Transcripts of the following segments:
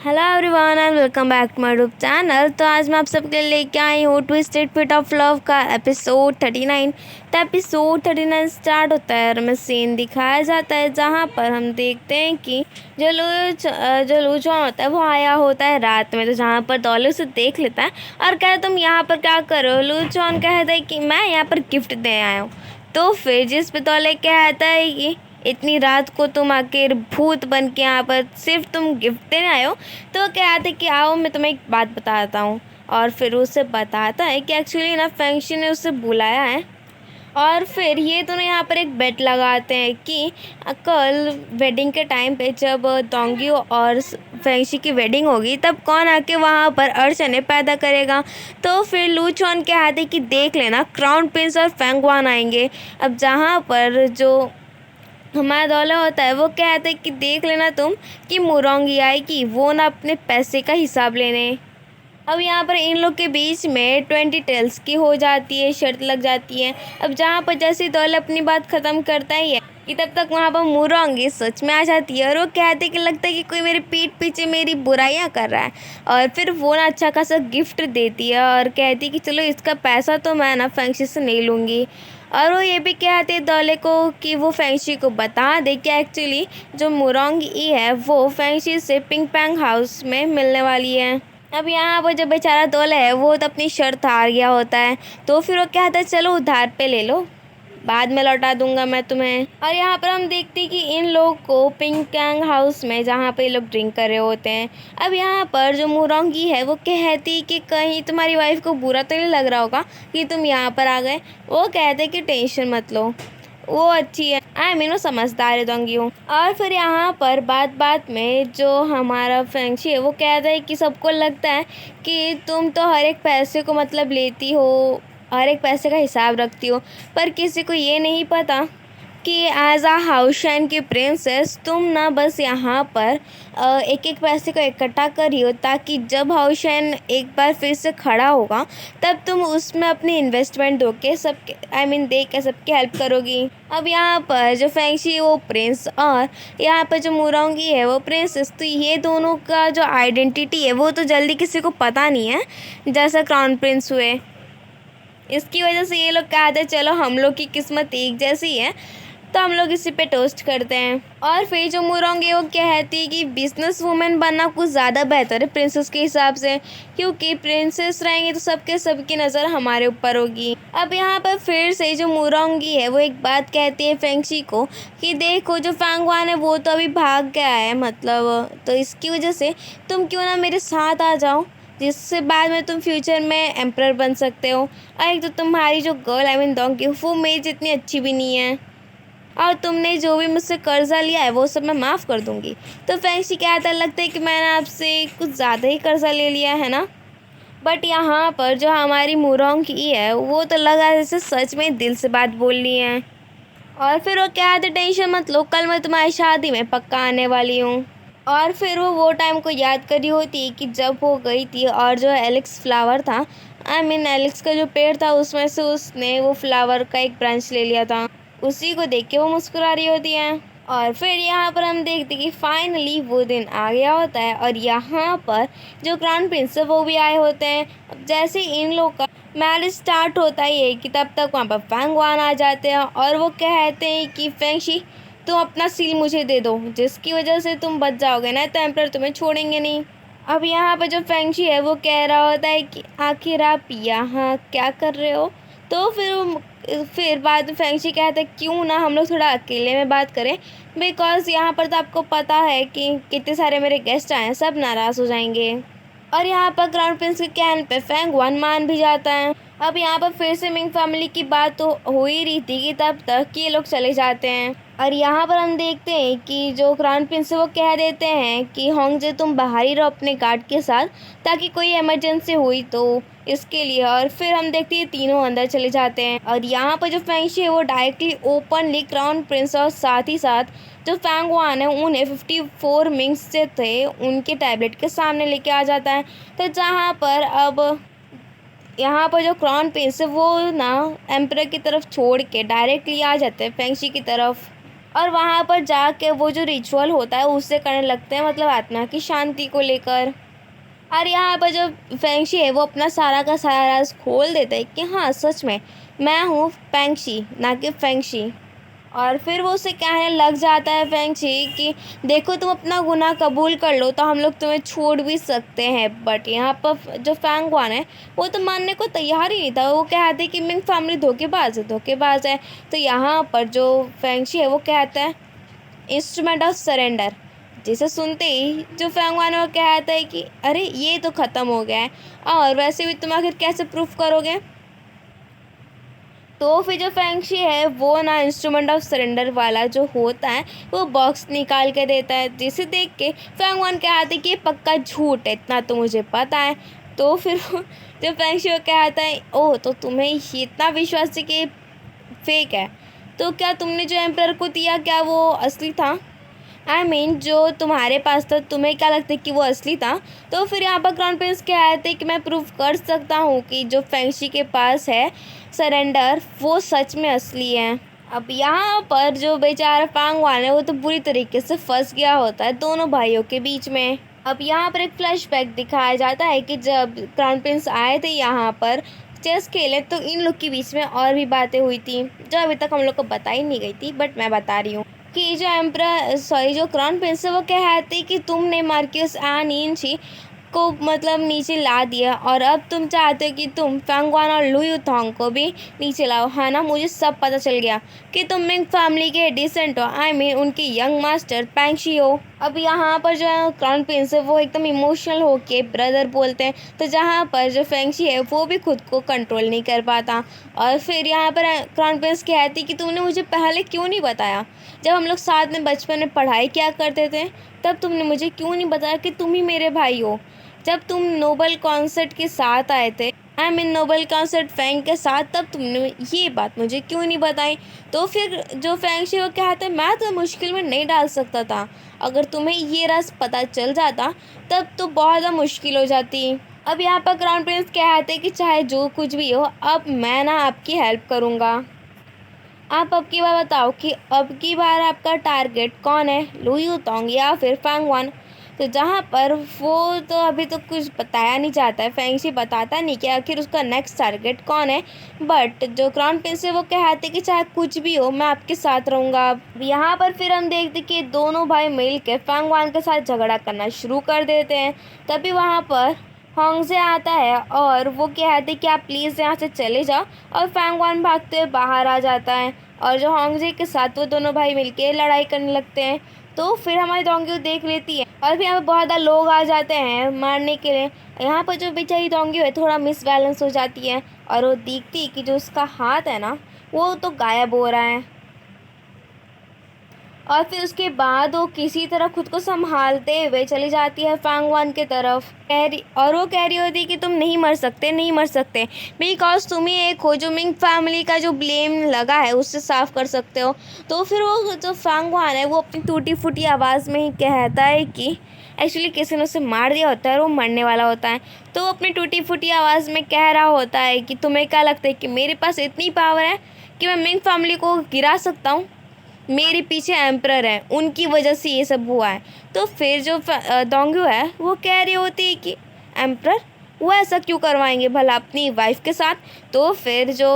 Hello everyone and welcome back to my YouTube channel. तो आज मैं आप सबके लिए लेके आई हूँ ट्विस्टेड फिट ऑफ लव का एपिसोड 39। तो एपिसोड 39 स्टार्ट होता है और हमें सीन दिखाया जाता है जहाँ पर हम देखते हैं कि जो लूचॉन होता है वो आया होता है रात में। तो जहाँ पर दौले उसे देख लेता है और कहता है तुम यहाँ पर क्या कर रहे हो। लूचॉन कहता है कि मैं यहाँ पर गिफ्ट दे आया हूँ। तो फिर जिस पे दौले कहता है कि इतनी रात को तुम आखिर भूत बन के यहाँ पर सिर्फ तुम गिफ्ट देने आए हो। तो कहते कि आओ मैं तुम्हें एक बात बताता हूँ। और फिर उसे बताता है कि एक्चुअली ना फेंगशी ने उसे बुलाया है। और फिर ये दोनों यहाँ पर एक बेट लगाते हैं कि कल वेडिंग के टाइम पे जब दोंगी और फेंगशी की वेडिंग होगी तब कौन आके वहाँ पर अड़चने पैदा करेगा। तो फिर लूचॉन के हाथ कि देख लेना क्राउन प्रिंस और फेंगवान आएंगे। अब जहाँ पर जो हमारा दौला होता है वो कहते हैं कि देख लेना तुम कि मुरोंगी आएगी वो ना अपने पैसे का हिसाब लेने। अब यहाँ पर इन लोग के बीच में 20 टेल्स की हो जाती है, शर्त लग जाती है। अब जहाँ पर जैसे दौला अपनी बात ख़त्म करता ही है कि तब तक वहाँ पर मुरोंगी सच में आ जाती है और वो कहते कि लगता है कि कोई मेरे पीठ पीछे मेरी बुराइयाँ कर रहा है। और फिर वो ना अच्छा खासा गिफ्ट देती है और कहती कि चलो इसका पैसा तो मैं ना फेंगशी से नहीं लूँगी। और वो ये भी कहते दौले को कि वो फेंगशी को बता दे कि एक्चुअली जो मुरोंगी है वो फेंगशी से पिंग पैंग हाउस में मिलने वाली है। अब यहाँ पर जो बेचारा दौला है वो तो अपनी शर्त हार गया होता है। तो फिर वो कहता है चलो उधार पे ले लो, बाद में लौटा दूंगा मैं तुम्हें। और यहाँ पर हम देखते हैं कि इन लोग को पिंग पैंग हाउस में जहाँ पे लोग ड्रिंक कर रहे होते हैं। अब यहाँ पर जो मुरोंगी है वो कहती कि कहीं तुम्हारी वाइफ को बुरा तो नहीं लग रहा होगा कि तुम यहाँ पर आ गए। वो कहते कि टेंशन मत लो, वो अच्छी है, आई मीन वो समझदार है दोंगी हूँ। और फिर यहाँ पर बात बात में जो हमारा फेंगशी है वो कहता है कि सबको लगता है कि तुम तो हर एक पैसे को मतलब लेती हो, हर एक पैसे का हिसाब रखती हो, पर किसी को ये नहीं पता कि एज आ हाउसशैन की प्रिंसेस तुम ना बस यहाँ पर एक एक पैसे को इकट्ठा करी हो ताकि जब हाउसशैन एक बार फिर से खड़ा होगा तब तुम उसमें अपनी इन्वेस्टमेंट दो के सबके दे के सबकी हेल्प करोगी। अब यहाँ पर जो फेंगशी वो प्रिंस और यहाँ पर जो मुरोंगी है वो प्रिंसेस, तो ये दोनों का जो आइडेंटिटी है वो तो जल्दी किसी को पता नहीं है जैसा क्राउन प्रिंस हुए। इसकी वजह से ये लोग कहते हैं चलो हम लोग की किस्मत एक जैसी है तो हम लोग इसी पे टोस्ट करते हैं। और फिर जो मुरोंगी वो कहती है कि बिजनेस वूमेन बनना कुछ ज़्यादा बेहतर है प्रिंसेस के हिसाब से, क्योंकि प्रिंसेस रहेंगे तो सबकी नज़र हमारे ऊपर होगी। अब यहाँ पर फिर से जो मुरोंगी है वो एक बात कहती है फेंगशी को कि देखो जो फेंगवान है वो तो अभी भाग गया है, मतलब तो इसकी वजह से तुम क्यों ना मेरे साथ आ जाओ जिससे बाद में तुम फ्यूचर में एम्परर बन सकते हो। और एक तो तुम्हारी जो गर्ल दोंगी वो मेरी जितनी अच्छी भी नहीं है और तुमने जो भी मुझसे कर्जा लिया है वो सब मैं माफ़ कर दूंगी। तो फेंगशी कहता लगता है कि मैंने आपसे कुछ ज़्यादा ही कर्जा ले लिया है ना। बट यहाँ पर जो हमारी मुरोंगी है वो तो लगा जैसे सच में दिल से बात बोल रही है। और फिर वो कहते टेंशन मत लो, कल मैं तुम्हारी शादी में पक्का आने वाली हूँ। और फिर वो टाइम को याद करी होती कि जब वो गई थी और जो एलेक्स फ्लावर था, एलेक्स का जो पेड़ था उसमें से उसने वो फ्लावर का एक ब्रांच ले लिया था। उसी को देख के वो मुस्कुरा रही होती है। और फिर यहाँ पर हम देखते कि फाइनली वो दिन आ गया होता है और यहाँ पर जो क्राउन प्रिंस है वो भी आए होते हैं। अब जैसे इन लोग का मैरिज स्टार्ट होता ही है कि तब तक वहाँ पर फेंगवान आ जाते हैं और वो कहते हैं कि फेंगशी तुम अपना सील मुझे दे दो जिसकी वजह से तुम बच जाओगे, ना तो एम्परर तुम्हें छोड़ेंगे नहीं। अब यहाँ पर जो फेंगशी है वो कह रहा होता है कि आखिर आप यहाँ क्या कर रहे हो। तो फिर बाद में फेंगशी कहता है क्यों ना हम लोग थोड़ा अकेले में बात करें, बिकॉज यहाँ पर तो आपको पता है कि कितने सारे मेरे गेस्ट आए हैं, सब नाराज़ हो जाएंगे। और यहाँ पर क्राउन प्रिंस के कहने पे फेंगवान मान भी जाता है। अब यहाँ पर फिर से मिंग फैमिली की बात तो हो ही रही थी कि तब तक ये लोग चले जाते हैं। और यहाँ पर हम देखते हैं कि जो क्राउन प्रिंस है वो कह देते हैं कि होंगजे तुम बाहर ही रहो अपने गार्ड के साथ ताकि कोई इमरजेंसी हुई तो इसके लिए। और फिर हम देखते हैं तीनों अंदर चले जाते हैं। और यहाँ पर जो फेंगशी है वो डायरेक्टली ओपनली क्राउन प्रिंस और साथ ही साथ जो फेंगवान है उन्हें 54 मिंग्स से थे उनके टैबलेट के सामने लेके आ जाता है। तो जहाँ पर अब यहाँ पर जो क्राउन प्रिंस है वो ना एम्परर की तरफ छोड़ के डायरेक्टली आ जाते हैं फेंगशी की तरफ। और वहाँ पर जाके वो जो रिचुअल होता है उससे करने लगते हैं, मतलब आत्मा की शांति को लेकर। और यहाँ पर जो फेंगशी है वो अपना सारा का सारा राज खोल देता है कि हाँ सच में मैं हूँ फेंगशी ना कि फेंगशी। और फिर वो उसे कहने लग जाता है फेंगशी कि देखो तुम अपना गुनाह कबूल कर लो तो हम लोग तुम्हें छोड़ भी सकते हैं। बट यहाँ पर जो फैंगवान है वो तो मानने को तैयार ही नहीं था। वो कहते कि मिंग फैमिली धोखेबाज है धोखेबाज है। तो यहाँ पर जो फेंगशी है वो कहता है इंस्ट्रूमेंट ऑफ सरेंडर, जिसे सुनते ही जो फैंगवान वो कहता है कि अरे ये तो ख़त्म हो गया है, और वैसे भी तुम आखिर कैसे प्रूफ करोगे। तो फिर जो फेंगशी है वो ना इंस्ट्रूमेंट ऑफ सरेंडर वाला जो होता है वो बॉक्स निकाल के देता है, जिसे देख के फैंगवान कहते हैं कि ये पक्का झूठ है, इतना तो मुझे पता है। तो फिर जो फेंगशी वो कहता है ओह तो तुम्हें इतना विश्वास है कि फेक है, तो क्या तुमने जो एम्परर को दिया क्या वो असली था। आई मीन जो तुम्हारे पास था तुम्हें क्या लगता है कि वो असली था। तो फिर यहाँ पर क्राउन प्रिंस कहते हैं कि मैं प्रूव कर सकता हूँ कि जो फेंगशी के पास है सरेंडर वो सच में असली है। अब यहाँ पर जो बेचारा फैंगवान है वो तो बुरी तरीके से फंस गया होता है दोनों भाइयों के बीच में। अब यहाँ पर एक फ्लैशबैक दिखाया जाता है कि जब क्राउन प्रिंस आए थे यहाँ पर चेस खेले तो इन लोग के बीच में और भी बातें हुई थी जो अभी तक हम लोग को बताई नहीं गई थी, बट मैं बता रही हूँ कि जो क्राउन प्रिंस है वो कहते कि तुमने मार्क्यूस एनिंची को मतलब नीचे ला दिया और अब तुम चाहते हो कि तुम फैंगवान और लू यूथोंग को भी नीचे लाओ, है ना। मुझे सब पता चल गया कि तुम मिंग फैमिली के डिसेंट हो, आई मीन उनकी यंग मास्टर पेंगशी हो। अब यहाँ पर जो क्राउन प्रिंस है वो एकदम इमोशनल होके ब्रदर बोलते हैं, तो जहाँ पर जो फेंगशी है वो भी खुद को कंट्रोल नहीं कर पाता। और फिर यहाँ पर क्राउन प्रिंस कहती कि तुमने मुझे पहले क्यों नहीं बताया, जब हम लोग साथ में बचपन में पढ़ाई किया करते थे तब तुमने मुझे क्यों नहीं बताया कि तुम ही मेरे भाई हो। जब तुम नोबल कॉन्सर्ट के साथ आए थे, I mean noble consort Fang के साथ, तब तुमने ये बात मुझे क्यों नहीं बताई। तो फिर जो फेंगशी वो कहते हैं मैं तो मुश्किल में नहीं डाल सकता था, अगर तुम्हें ये राज पता चल जाता तब तो बहुत ज़्यादा मुश्किल हो जाती। अब यहाँ पर क्राउन प्रिंस कहते हैं कि चाहे जो कुछ भी हो अब मैं ना आपकी हेल्प करूँगा। आप अब की बार बताओ कि अब की बार आपका टारगेट कौन है, लू यूथोंग या फिर फैंगवान। तो जहाँ पर वो तो अभी तो कुछ बताया नहीं जाता है, फेंगशी बताता नहीं कि आखिर उसका नेक्स्ट टारगेट कौन है। बट जो क्राउन प्रिंस है वो कहते कि चाहे कुछ भी हो मैं आपके साथ रहूँगा। अब यहाँ पर फिर हम देखते कि दोनों भाई मिल के फैंगवान के साथ झगड़ा करना शुरू कर देते हैं। तभी वहाँ पर होंगजे आता है और वो कहते कि आप प्लीज़ यहाँ से चले जाओ, और फैंगवान भागते हुए बाहर आ जाता है और जो होंगजे के साथ वो दोनों भाई मिलके लड़ाई करने लगते हैं। तो फिर हमारी डोंगी देख लेती है और फिर यहाँ पे बहुत ज़्यादा लोग आ जाते हैं मारने के लिए। यहाँ पर जो बेचारी डोंगी है थोड़ा मिसबैलेंस हो जाती है और वो देखती है कि जो उसका हाथ है ना वो तो गायब हो रहा है। और फिर उसके बाद वो किसी तरह खुद को संभालते हुए चली जाती है फैंगवान की तरफ। और वो कह रही होती है कि तुम नहीं मर सकते नहीं मर सकते, बिकॉज तुम ही एक हो जो मिंग फैमिली का जो ब्लेम लगा है उससे साफ कर सकते हो। तो फिर वो जो फैंगवान है वो अपनी टूटी फूटी आवाज़ में ही कहता है कि एक्चुअली किसी ने उसे मार दिया होता है और वो मरने वाला होता है। तो वो अपनी टूटी फूटी आवाज़ में कह रहा होता है कि तुम्हें क्या लगता है कि मेरे पास इतनी पावर है कि मैं मिंग फैमिली को गिरा सकता हूँ, मेरे पीछे एम्परर है उनकी वजह से ये सब हुआ है। तो फिर जो डोंग्यू है वो कह रही होती है कि एम्परर वो ऐसा क्यों करवाएंगे भला अपनी वाइफ के साथ। तो फिर जो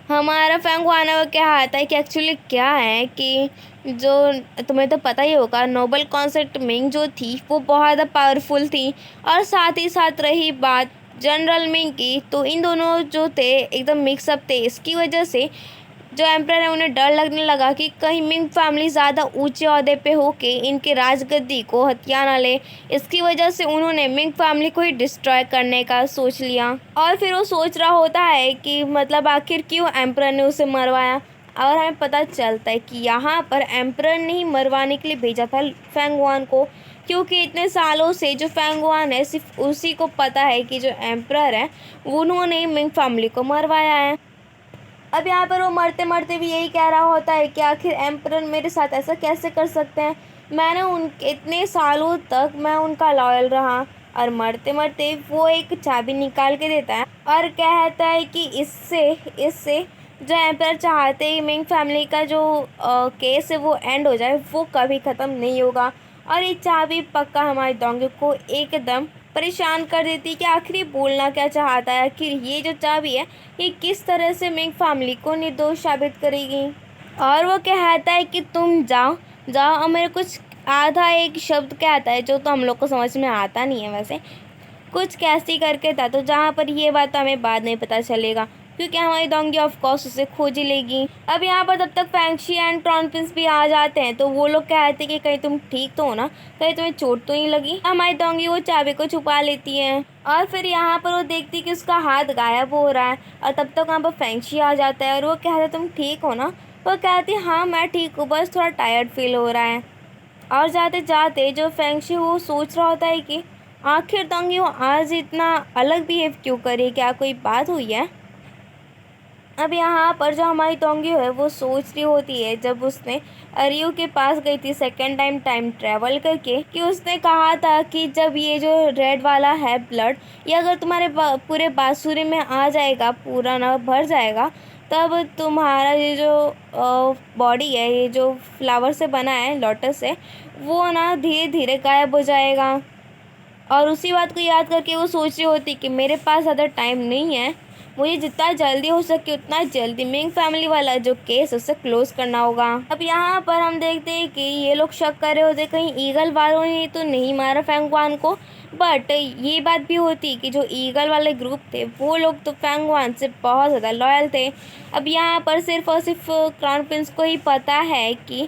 हमारा फैंगवान है वो क्या आता है कि एक्चुअली क्या है कि जो तुम्हें तो पता ही होगा नोबल कॉन्सेप्ट मिंग जो थी वो बहुत ज़्यादा पावरफुल थी, और साथ ही साथ रही बात जनरल मिंग की तो इन दोनों जो थे एकदम मिक्सअप थे। इसकी वजह से जो एम्परर है उन्हें डर लगने लगा कि कहीं मिंग फैमिली ज़्यादा ऊंचे ओहदे पे होके इनके राजगद्दी को हथिया ना ले। इसकी वजह से उन्होंने मिंग फैमिली को ही डिस्ट्रॉय करने का सोच लिया। और फिर वो सोच रहा होता है कि मतलब आखिर क्यों एम्परर ने उसे मरवाया, और हमें पता चलता है कि यहाँ पर एम्परर ने ही मरवाने के लिए भेजा था फैंगवान को, क्योंकि इतने सालों से जो फैंगवान है सिर्फ उसी को पता है कि जो एम्परर है उन्होंने मिंग फैमिली को मरवाया है। अब यहाँ पर वो मरते मरते भी यही कह रहा होता है कि आखिर एम्परर मेरे साथ ऐसा कैसे कर सकते हैं, मैंने उन इतने सालों तक मैं उनका लॉयल रहा। और मरते मरते वो एक चाबी निकाल के देता है और कहता है कि इससे जो एम्पायर चाहते ही मिंग फैमिली का जो केस है वो एंड हो जाए, वो कभी ख़त्म नहीं होगा। और ये चाबी पक्का हमारे डोंगी को एकदम परेशान कर देती है कि आखिर ये बोलना क्या चाहता है, आखिर ये जो चाबी है ये किस तरह से मिंग फैमिली को निर्दोष साबित करेगी। और वो कहता है कि तुम जाओ जाओ, और मेरे कुछ आधा एक शब्द कहता है जो तो हम लोग को समझ में आता नहीं है, वैसे कुछ कैसी करके था, तो जहाँ पर ये बात हमें बाद में पता चलेगा, क्योंकि हमारी डोंगी ऑफ कोर्स उसे खोज ही लेगी। अब यहाँ पर तब तक फैंक्शी एंड क्राउन प्रिंस भी आ जाते हैं, तो वो लोग कहते हैं कि कहीं तुम ठीक तो हो ना, कहीं तुम्हें चोट तो नहीं लगी। हमारी डोंगी वो चाबी को छुपा लेती है, और फिर यहाँ पर वो देखती कि उसका हाथ गायब हो रहा है। और तब तक वहाँ पर फैंक्शी आ जाता है और वो कहता है तुम ठीक हो ना। वो कहती है हाँ मैं ठीक हूँ, बस थोड़ा टायर्ड फील हो रहा है। और जाते जाते जो फेंगशी वो सोच रहा होता है कि आखिर डोंगी वो आज इतना अलग बिहेव क्यों करे, क्या कोई बात हुई है। अब यहाँ पर जो हमारी डोंगी है वो सोच रही होती है, जब उसने अरियो के पास गई थी सेकेंड टाइम ट्रैवल करके, कि उसने कहा था कि जब ये जो रेड वाला है ब्लड, ये अगर तुम्हारे पूरे बांसुरी में आ जाएगा, पूरा ना भर जाएगा, तब तुम्हारा ये जो बॉडी है, ये जो फ्लावर से बना है, लोटस से, वो ना धीरे धीरे गायब हो जाएगा। और उसी बात को याद करके वो सोच रही होती कि मेरे पास ज़्यादा टाइम नहीं है, मुझे जितना जल्दी हो सके उतना जल्दी मिंग फैमिली वाला जो केस उसे क्लोज करना होगा। अब यहाँ पर हम देखते हैं कि ये लोग शक कर रहे होते कहीं ईगल वालों ने तो नहीं मारा फैंगवान को, बट ये बात भी होती कि जो ईगल वाले ग्रुप थे वो लोग तो फैंगवान से बहुत ज़्यादा लॉयल थे। अब यहाँ पर सिर्फ और सिर्फ क्राउन प्रिंस को ही पता है कि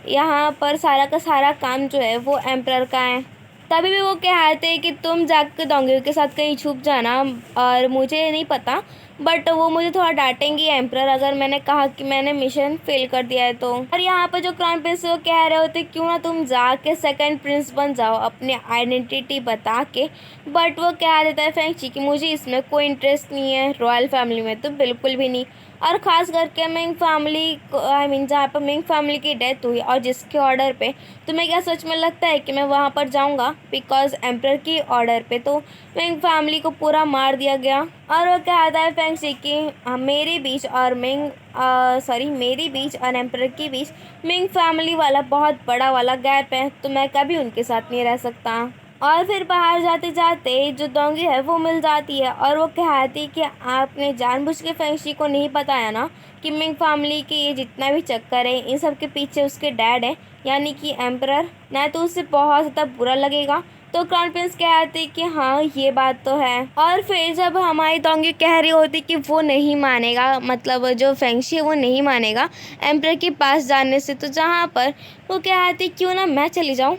यहाँ पर सारा का सारा काम जो है वो एम्परर का है। तभी भी वो कहते हैं कि तुम जाकर डोंगी के साथ कहीं छुप जाना, और मुझे नहीं पता बट वो मुझे थोड़ा डांटेंगी एम्परर अगर मैंने कहा कि मैंने मिशन फेल कर दिया है तो। और यहाँ पर जो क्राउन प्रिंस वो कह रहे होते क्यों ना तुम जाके सेकंड प्रिंस बन जाओ अपने आइडेंटिटी बता के, बट वो कह देता है फैंक्शी कि मुझे इसमें कोई इंटरेस्ट नहीं है, रॉयल फैमिली में तो बिल्कुल भी नहीं। और ख़ास करके मिंग फैमिली को, आई मीन जहाँ पर मिंग फैमिली की डेथ हुई और जिसके ऑर्डर पे, तुम्हें क्या सच में लगता है कि मैं वहाँ पर जाऊँगा? बिकॉज एम्परर की ऑर्डर पे तो मिंग फैमिली को पूरा मार दिया गया। और वो कहता है फैंक्शी कि मेरे बीच और मेरी बीच और एम्परर के बीच मिंग फैमिली वाला बहुत बड़ा वाला गैप है, तो मैं कभी उनके साथ नहीं रह सकता। और फिर बाहर जाते जाते जो डोंगी है वो मिल जाती है, और वो कहती है कि आपने जानबूझ के फैंक्शी को नहीं बताया ना कि मिंग फैमिली के ये जितना भी चक्कर है इन सब के पीछे उसके डैड है, यानी कि एम्परर, ना तो उससे बहुत ज़्यादा बुरा लगेगा। तो क्राउन प्रिंस कहते कि हाँ ये बात तो है। और फिर जब हमारी डोंगी कह रही होती कि वो नहीं मानेगा, मतलब जो फैंक्शी है वो नहीं मानेगा एम्परर के पास जाने से, तो जहाँ पर वो कहती क्यों ना मैं चली जाऊँ,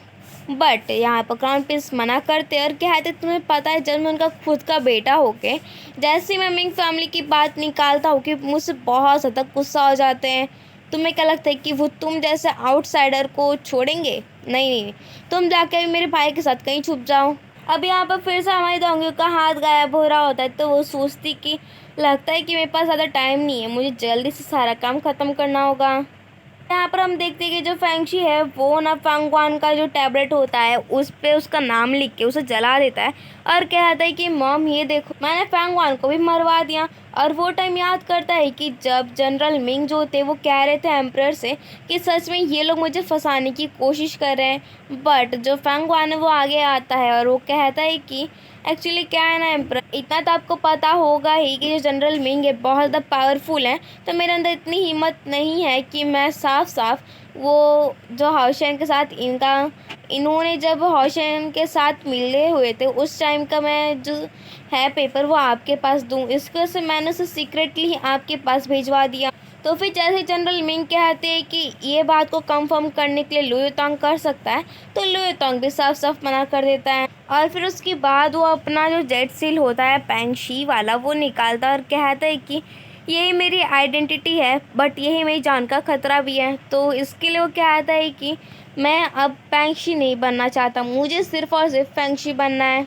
बट यहाँ पर क्राउन प्रिंस मना करते और कहते तुम्हें पता है जब मैं उनका खुद का बेटा होके जैसे ही मैं मिंग फैमिली की बात निकालता हूँ कि मुझसे बहुत ज़्यादा गुस्सा हो जाते हैं। तुम्हें क्या लगता है कि वो तुम जैसे आउटसाइडर को छोड़ेंगे? नहीं नहीं, तुम जाकर मेरे भाई के साथ कहीं छुप जाओ। अब यहाँ पर फिर से हमारी डोंगी का हाथ गायब हो रहा होता है, तो वो सोचती कि लगता है कि मेरे पास ज़्यादा टाइम नहीं है, मुझे जल्दी से सारा काम ख़त्म करना होगा। यहाँ पर हम देखते हैं कि जो फैंक्शी है वो ना फैंगवान का जो टैबलेट होता है उस पे उसका नाम लिख के उसे जला देता है, और कहता है कि मॉम ये देखो मैंने फैंगवान को भी मरवा दिया। और वो टाइम याद करता है कि जब जनरल मिंग जो थे वो कह रहे थे एम्परर से कि सच में ये लोग मुझे फंसाने की कोशिश कर रहे हैं, बट जो फैंगवान है वो आगे आता है और वो कहता है कि एक्चुअली क्या है ना एम्परर, इतना तो आपको पता होगा ही कि जो जनरल मिंग है बहुत ज़्यादा पावरफुल है, तो मेरे अंदर इतनी हिम्मत नहीं है कि मैं साफ साफ वो जो हाउशेन के साथ इन्होंने जब हाउशेन के साथ मिले हुए थे उस टाइम का मैं जो है पेपर वो आपके पास दूँ, इसको से मैंने उसे सीक्रेटली आपके पास भिजवा दिया। तो फिर जैसे जनरल मिंग कहते हैं कि ये बात को कंफर्म करने के लिए लुई तोंग कर सकता है, तो लुई तोंग भी साफ साफ मना कर देता है। और फिर उसके बाद वो अपना जो जेट सील होता है पैंगशी वाला वो निकालता है और कहता है कि यही मेरी आइडेंटिटी है, बट यही मेरी जान का खतरा भी है। तो इसके लिए वो कहता है कि मैं अब पैंगशी नहीं बनना चाहता, मुझे सिर्फ और सिर्फ फैंगशी बनना है।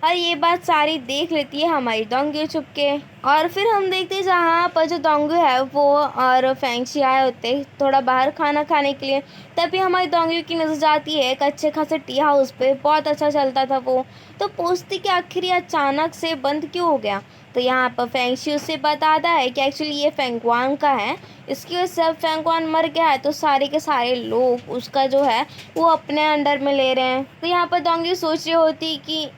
और ये बात सारी देख लेती है हमारी डोंगी छुप के। और फिर हम देखते हैं जहाँ पर जो डोंगी है वो और फेंगशी आए होते थोड़ा बाहर खाना खाने के लिए। तभी हमारी डोंगी की नज़र जाती है एक अच्छे खासे टी हाउस पे, बहुत अच्छा चलता था वो। तो पूछती कि आखिर ये अचानक से बंद क्यों हो गया। तो यहाँ पर फेंगशी उससे बताता है कि एक्चुअली ये फेंगक्वान का है, इसकी वजह से अब फेंगक्वान मर गया है तो सारे के सारे लोग उसका जो है वो अपने अंडर में ले रहे हैं। तो यहाँ पर डोंगी सोच रही होती कि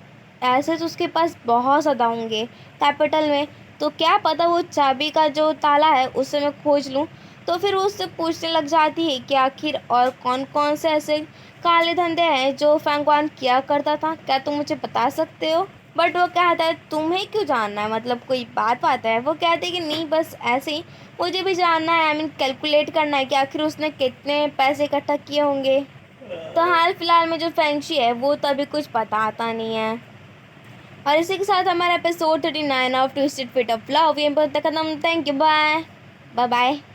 ऐसे तो उसके पास बहुत ज़्यादा होंगे कैपिटल में, तो क्या पता वो चाबी का जो ताला है उसे मैं खोज लूँ। तो फिर वो उससे पूछने लग जाती है कि आखिर और कौन कौन से ऐसे काले धंधे हैं जो फैंगवान किया करता था, क्या तुम मुझे बता सकते हो। बट वो कहता है तुम्हें क्यों जानना है, मतलब कोई बात है। वो कहते हैं कि नहीं बस ऐसे ही मुझे भी जानना है, आई मीन कैलकुलेट करना है कि आखिर उसने कितने पैसे इकट्ठा किए होंगे। तो हाल फिलहाल में जो फेंगशी है वो तो अभी कुछ बताता नहीं है। और इसी के साथ हमारा episode 39 of twisted fit of love ये पर खत्म। Thank you, bye bye bye.